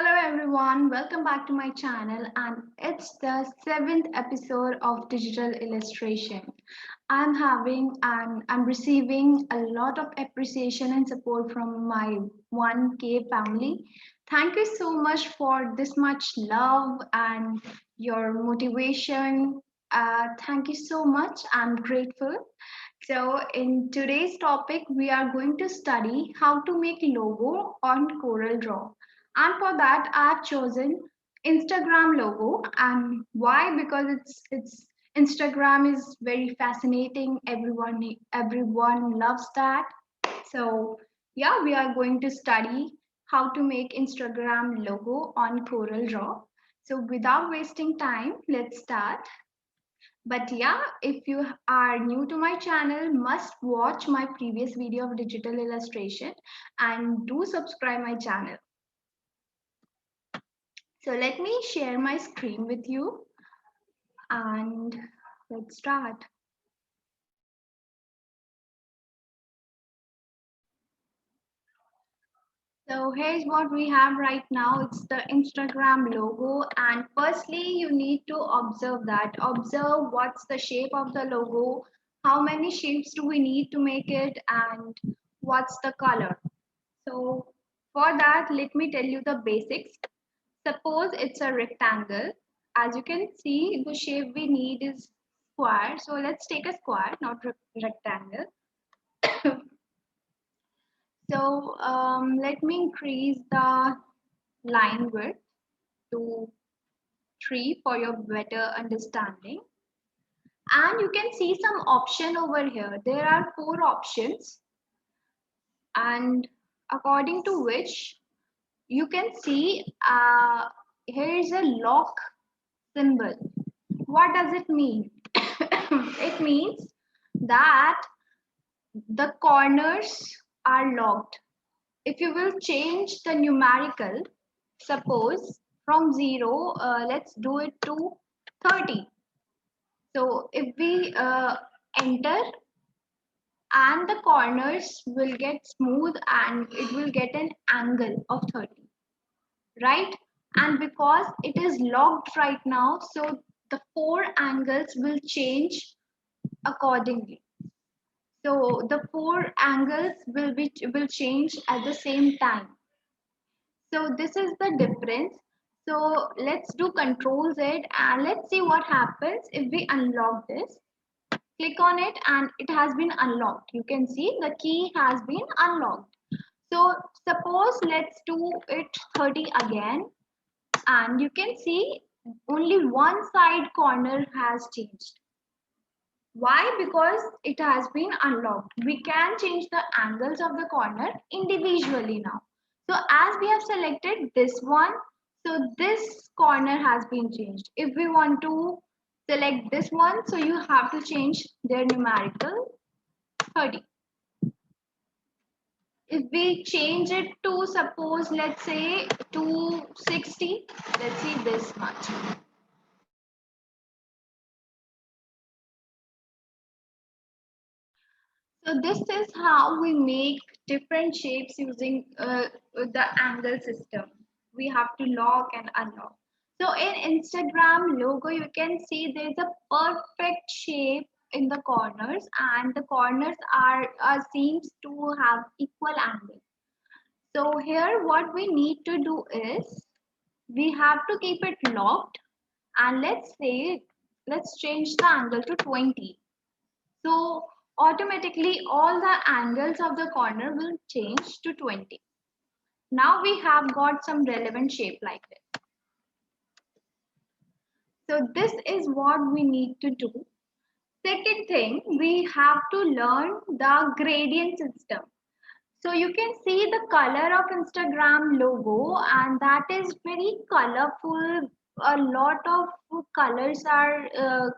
Hello everyone, welcome back to my channel and it's the seventh episode of Digital Illustration. I'm receiving a lot of appreciation and support from my 1K family. Thank you so much for this much love and your motivation. Thank you so much. I'm grateful. So in today's topic, we are going to study how to make logo on Corel Draw. And for that, I've chosen Instagram logo. And why? Because it's Instagram is very fascinating. Everyone loves that. So yeah, we are going to study how to make Instagram logo on Corel Draw. So without wasting time, let's start. But yeah, if you are new to my channel, must watch my previous video of digital illustration and do subscribe my channel. So let me share my screen with you and let's start. So here's what we have right now. It's the Instagram logo. And firstly, you need to observe that. Observe what's the shape of the logo, how many shapes do we need to make it, and what's the color. So for that, let me tell you the basics. Suppose it's a rectangle. As you can see, the shape we need is square. So let's take a square, not rectangle. So let me increase the line width to 3 for your better understanding. And you can see some option over here. There are 4 options, and according to which you can see here is a lock symbol. What does it mean? It means that the corners are locked. If you will change the numerical, suppose from 0, let's do it to 30. So if we enter, and the corners will get smooth and it will get an angle of 30, right? And because it is locked right now, so the 4 angles will change accordingly. So the 4 angles will change at the same time. So this is the difference. So let's do Control Z and let's see what happens if we unlock this. Click on it and it has been unlocked. You can see the key has been unlocked. So suppose let's do it 30 again, and you can see only one side corner has changed. Why? Because it has been unlocked. We can change the angles of the corner individually now. So as we have selected this one, so this corner has been changed. If we want to select this one, so you have to change their numerical 30. If we change it to, suppose, let's say to 60, let's see this much. So this is how we make different shapes using the angle system. We have to lock and unlock. So in Instagram logo, you can see there's a perfect shape in the corners, and the corners are seems to have equal angle. So here what we need to do is we have to keep it locked, and let's change the angle to 20. So automatically all the angles of the corner will change to 20. Now we have got some relevant shape like this. So this is what we need to do. Second thing, we have to learn the gradient system. So you can see the color of Instagram logo, and that is very colorful. A lot of colors are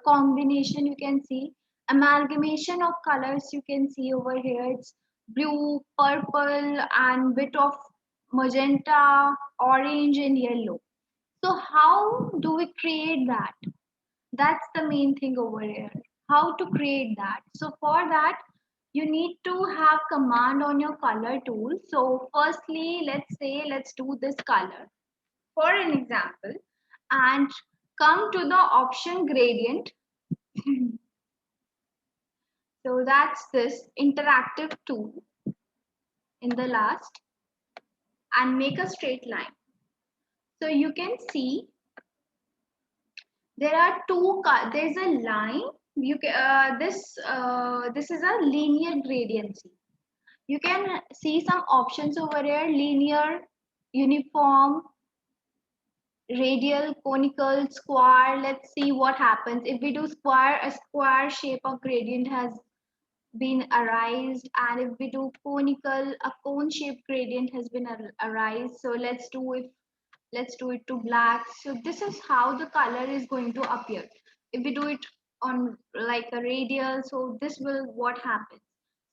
combination. You can see amalgamation of colors. You can see over here. It's blue, purple, and bit of magenta, orange, and yellow. So how do we create that? That's the main thing over here. How to create that? So for that, you need to have command on your color tool. So firstly, let's do this color. for an example, and come to the option gradient. So that's this interactive tool in the last, and make a straight line. So you can see there are there's a line. This is a linear gradiency. You can see some options over here: linear, uniform, radial, conical, square. Let's see what happens if we do square. A square shape of gradient has been arised, and if we do conical, a cone shaped gradient has been arised. So let's do it to black. So this is how the color is going to appear. If we do it on like a radial, so this will what happens.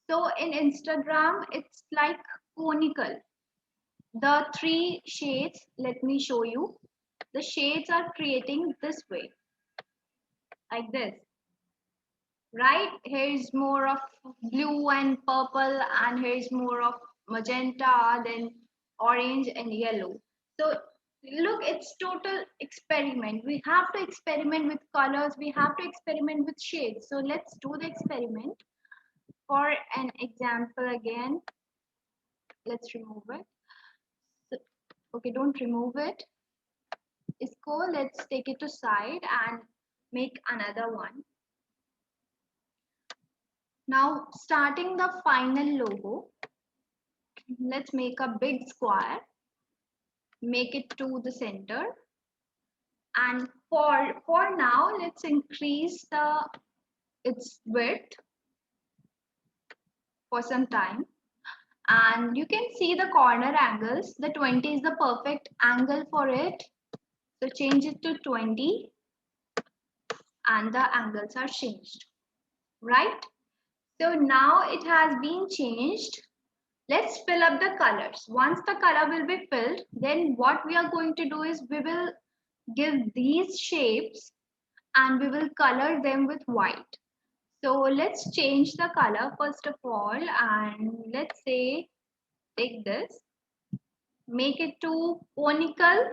So in Instagram it's like conical. The three shades, let me show you. The shades are creating this way, like this, right? Here is more of blue and purple, and here is more of magenta, then orange and yellow. So look, it's total experiment. We have to experiment with colors, we have to experiment with shades. So let's do the experiment. For an example again, let's remove it. So, okay, don't remove it. Isco, let's take it to side and make another one. Now starting the final logo, let's make a big square, make it to the center, and for now let's increase its width for some time. And you can see the corner angles. The 20 is the perfect angle for it, so change it to 20 and the angles are changed, right? So now it has been changed. Let's fill up the colors. Once the color will be filled, then what we are going to do is we will give these shapes and we will color them with white. So let's change the color first of all, and let's say take this, make it to conical.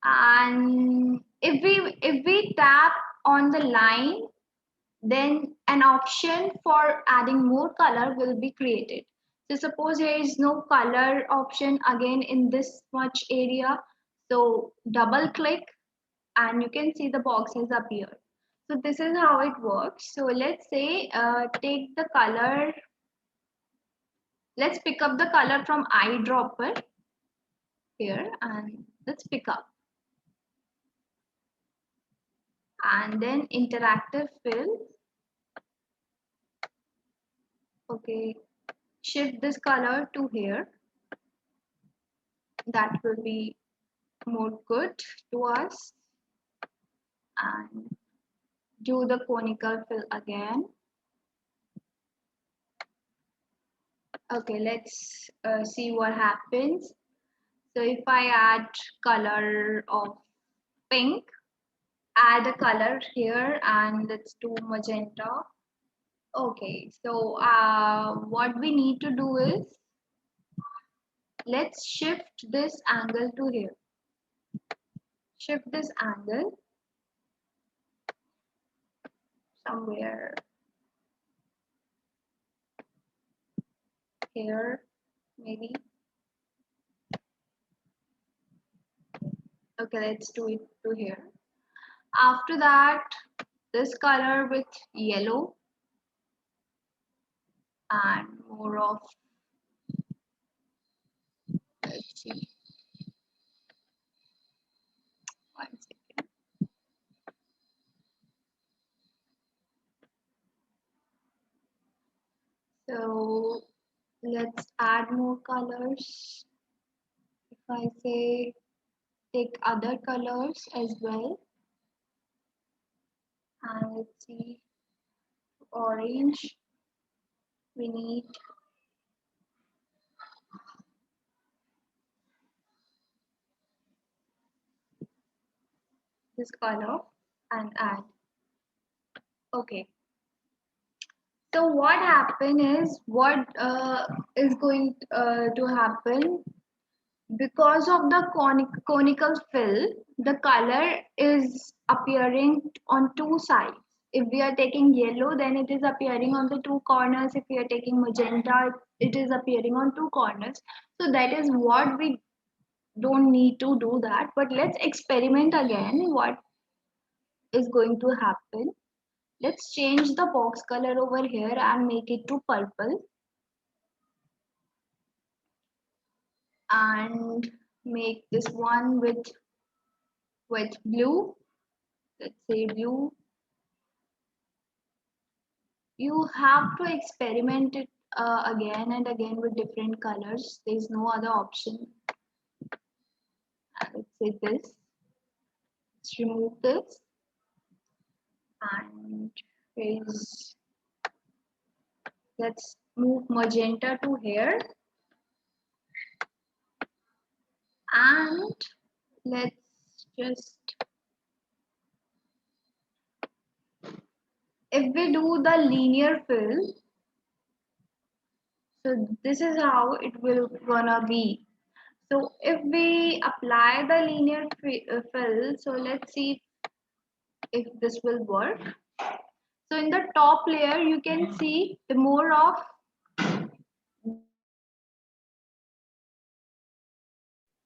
And if we tap on the line, then an option for adding more color will be created. So suppose there is no color option again in this much area, so double click and you can see the box has appeared. So this is how it works. So let's say take the color, let's pick up the color from eyedropper here, and let's pick up, and then interactive fill. Okay, shift this color to here, that will be more good to us. And do the conical fill again. Okay, let's see what happens. So if I add color of pink, add a color here, and let's do magenta. Okay, so what we need to do is let's shift this angle to here. Shift this angle somewhere here, maybe. Okay, let's do it to here. After that, this color with yellow and more of, let's see, one second. So let's add more colors. If I say take other colors as well, and let's see, orange, we need this color and add. Okay, so what happen is, what is going to happen, Because of the conical fill, the color is appearing on two sides. If we are taking yellow, then it is appearing on the two corners. If we are taking magenta, it is appearing on two corners. So that is what we don't need to do that. But let's experiment again what is going to happen. Let's change the box color over here and make it to purple and make this one with blue. Let's say blue. You have to experiment it again and again with different colors. There's no other option. Let's say this. Let's remove this and raise. Let's move magenta to here and let's just, if we do the linear fill, so this is how it will gonna be. So if we apply the linear fill, so let's see if this will work. So in the top layer, you can see the more of,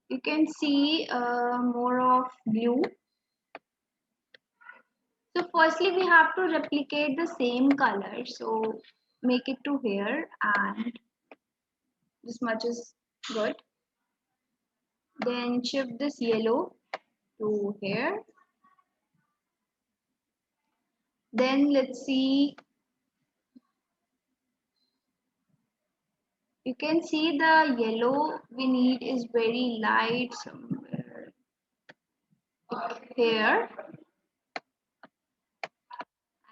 you can see more of blue. So firstly, we have to replicate the same color. So make it to here and this much is good. Then shift this yellow to here. Then let's see, you can see the yellow we need is very light somewhere here.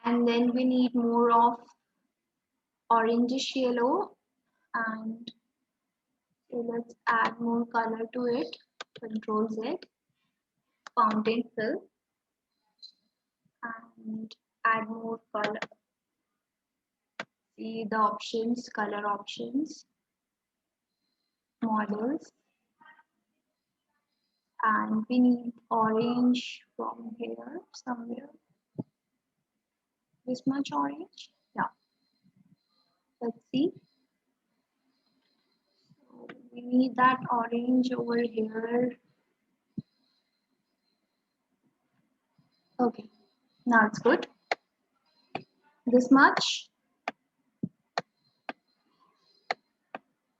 And then we need more of orangish yellow and so let's add more color to it. Control Z, fountain fill and add more color. See the options, color options, models, and we need orange from here somewhere. This much orange? Yeah. Let's see. So we need that orange over here. Okay, now it's good. This much.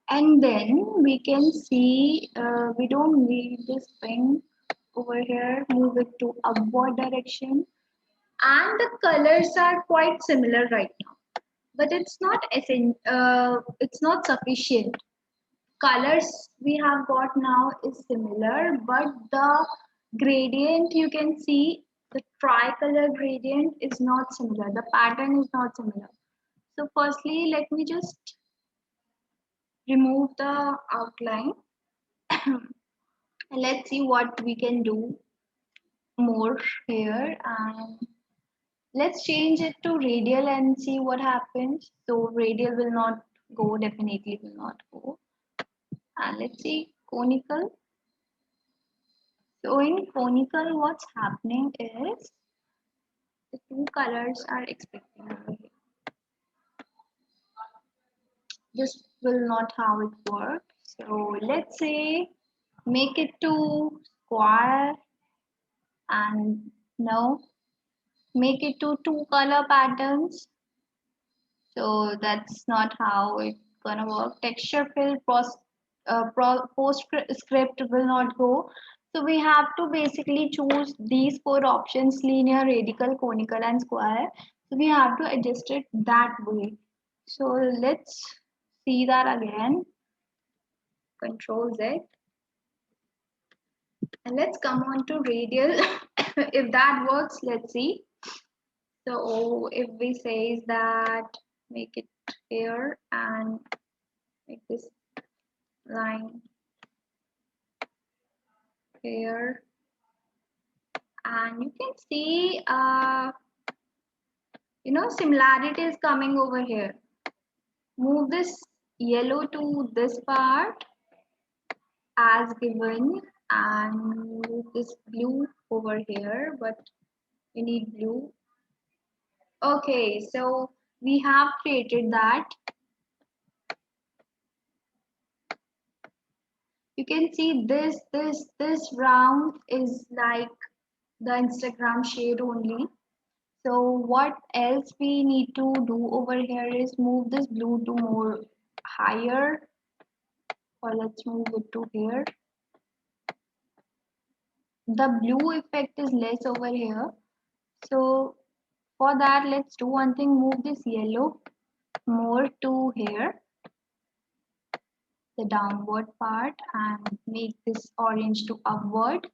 And then we can see we don't need this pink over here. Move it to upward direction. And the colors are quite similar right now. But it's not sufficient. Colors we have got now is similar, but the gradient you can see the tricolor gradient is not similar. The pattern is not similar. So firstly, let me just remove the outline and let's see what we can do more here and let's change it to radial and see what happens. So radial will not go, definitely will not go. And let's see conical. So in conical, what's happening is the two colors are expecting over here. This will not how it works. So let's say make it to square and no, make it to two color patterns. So that's not how it's gonna work. Texture fill postscript will not go. So we have to basically choose these four options: linear, radical, conical, and square. So we have to adjust it that way. So let's see that again. Control Z. And let's come on to radial. If that works, let's see. So if we say that make it here and make this line here and you can see similarity is coming over here. Move this yellow to this part as given and move this blue over here, but we need blue. Okay, so we have created that. You can see this round is like the Instagram shade only. So what else we need to do over here is move this blue to more higher, or let's move it to here. The blue effect is less over here. So for that, let's do one thing, move this yellow more to here, the downward part, and make this orange to upward,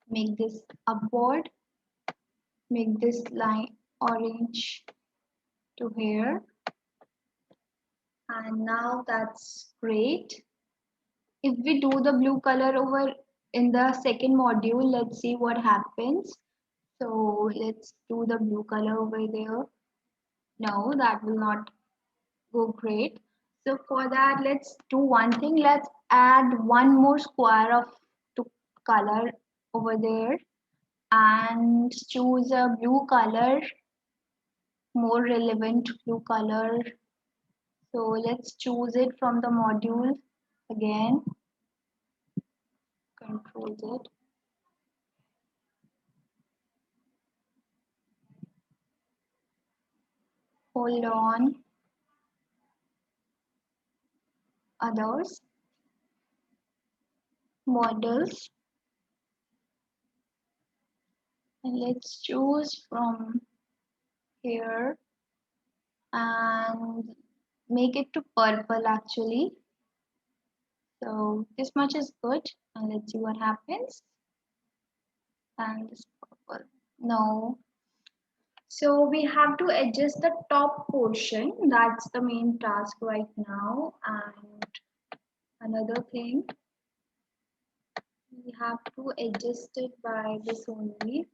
make this upward, make this line orange to here, and now that's great. If we do the blue color over in the second module, let's see what happens. So let's do the blue color over there. No, that will not go great. So for that, let's do one thing. Let's add one more square of to color over there and choose a blue color, more relevant blue color. So let's choose it from the module again. Control Z. Hold on. Others. Models. And let's choose from here and make it to purple actually. So this much is good, and let's see what happens. And this purple. No. So we have to adjust the top portion. That's the main task right now. And another thing, we have to adjust it by this only.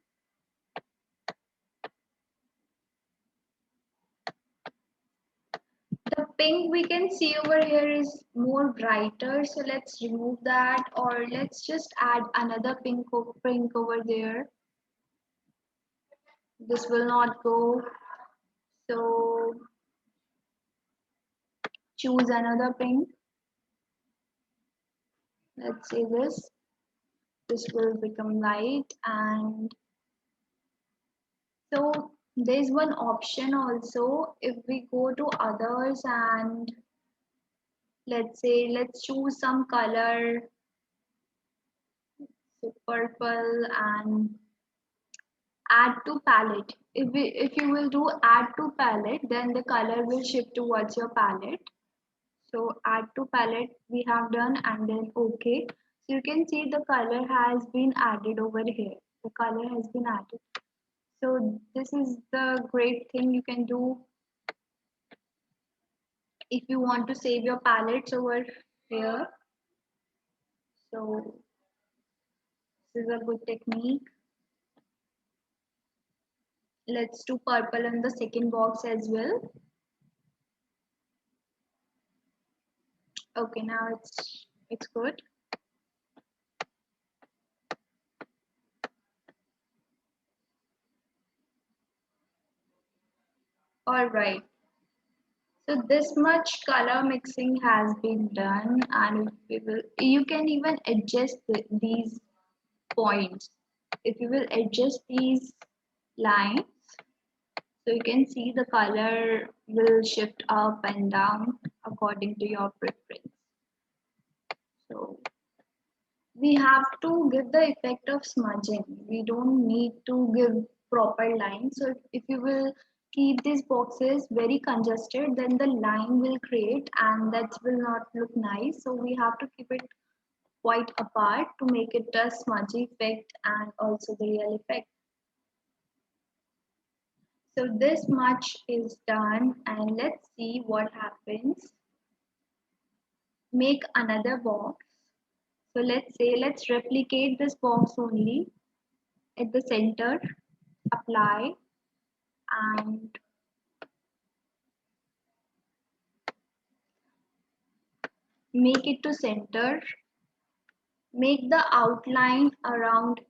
The pink we can see over here is more brighter, so let's remove that, or let's just add another pink over there. This will not go, so choose another pink. Let's say this will become light. And so there's one option also. If we go to others and let's choose some color, so purple, and add to palette. If you will do add to palette, then the color will shift towards your palette. So add to palette we have done, and then okay. So you can see the color has been added over here. The color has been added. So this is the great thing you can do if you want to save your palettes over here. So this is a good technique. Let's do purple in the second box as well. Okay, now it's good. All right. So this much color mixing has been done, and you can even adjust these points. If you will adjust these lines, so you can see the color will shift up and down according to your preference. So we have to give the effect of smudging. We don't need to give proper lines. So if you will keep these boxes very congested, then the line will create and that will not look nice. So we have to keep it quite apart to make it a smudgy effect and also the real effect. So this much is done, and let's see what happens. Make another box. So let's replicate this box only at the center, apply, and make it to center, make the outline around,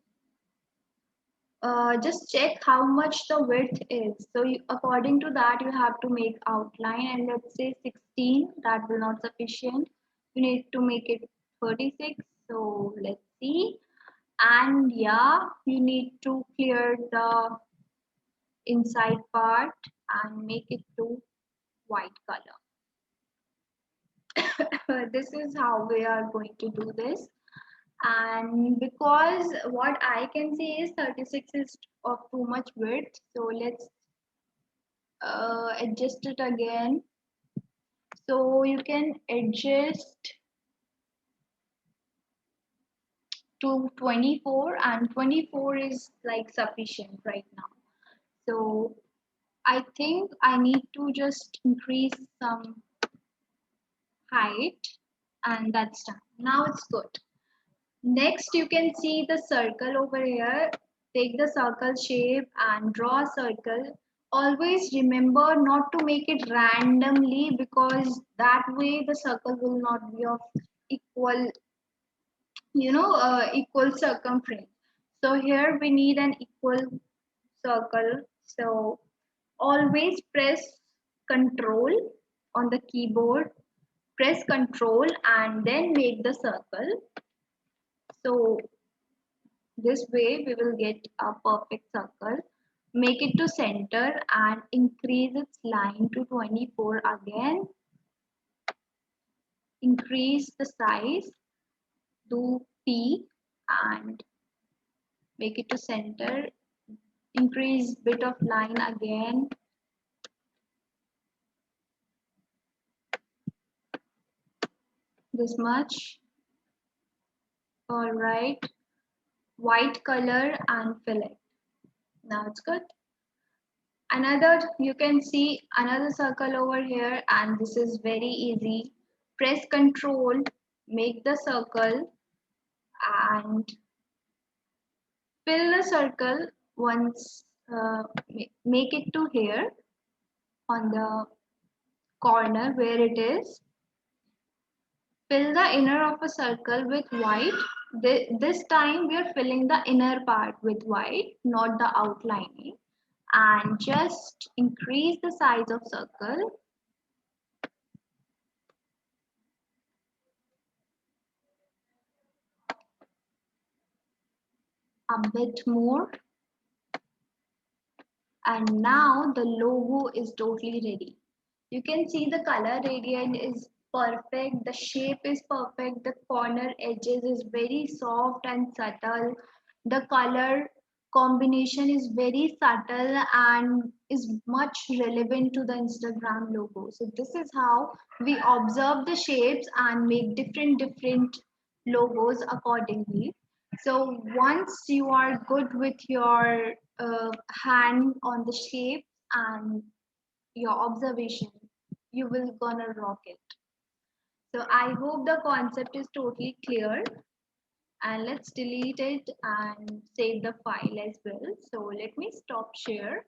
just check how much the width is. So according to that, you have to make outline, and let's say 16, that will not sufficient. You need to make it 36. So let's see. And yeah, you need to clear the inside part and make it to white color. This is how we are going to do this. And because what I can see is 36 is of too much width, so let's adjust it again. So you can adjust to 24, and 24 is like sufficient right now. So I think I need to just increase some height, and that's done. Now it's good. Next, you can see the circle over here. Take the circle shape and draw a circle. Always remember not to make it randomly, because that way the circle will not be of equal, equal circumference. So here we need an equal circle. So always press Control on the keyboard, press Control and then make the circle. So this way we will get a perfect circle. Make it to center and increase its line to 24 again. Increase the size to P and make it to center. Increase bit of line again. This much. All right. White color and fill it. Now it's good. Another, you can see another circle over here, and this is very easy. Press Control, make the circle and fill the circle once. Make it to here on the corner where it is. Fill the inner of a circle with white. This time we are filling the inner part with white, not the outlining. And just increase the size of circle. A bit more. And now the logo is totally ready. You can see the color gradient is perfect, the shape is perfect, the corner edges is very soft and subtle, the color combination is very subtle and is much relevant to the Instagram logo. So this is how we observe the shapes and make different logos accordingly. So once you are good with your hand on the shape and your observation, you will gonna rock it. So I hope the concept is totally clear, and let's delete it and save the file as well. So let me stop share.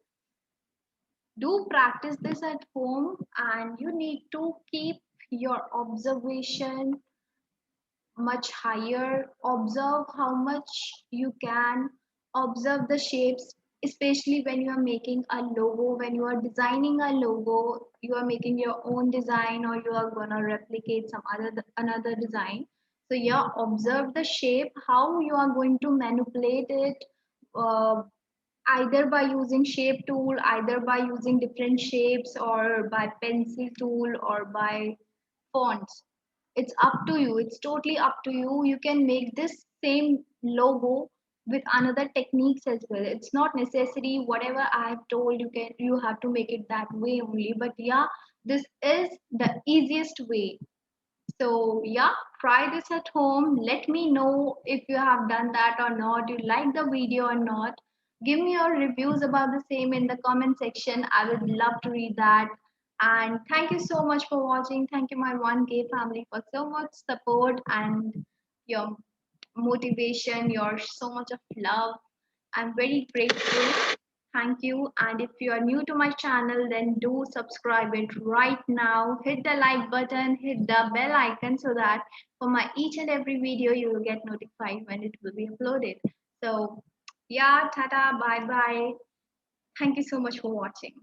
Do practice this at home, and you need to keep your observation much higher. Observe how much you can. Observe the shapes, especially when you are making a logo, when you are designing a logo, you are making your own design or you are gonna replicate some other another design. So yeah, observe the shape, how you are going to manipulate it, uh, either by using shape tool, either by using different shapes, or by pencil tool, or by fonts. It's up to you, it's totally up to you. You can make this same logo with another techniques as well. It's not necessary whatever I have told you have to make it that way only, but yeah, this is the easiest way. So yeah, try this at home. Let me know if you have done that or not, you like the video or not. Give me your reviews about the same in the comment section. I would love to read that. And thank you so much for watching. Thank you, my 1K family, for so much support and your motivation, your so much of love. I'm very grateful. Thank you. And if you are new to my channel, then do subscribe it right now. Hit the like button, hit the bell icon so that for my each and every video, you will get notified when it will be uploaded. So yeah, tata, bye bye. Thank you so much for watching.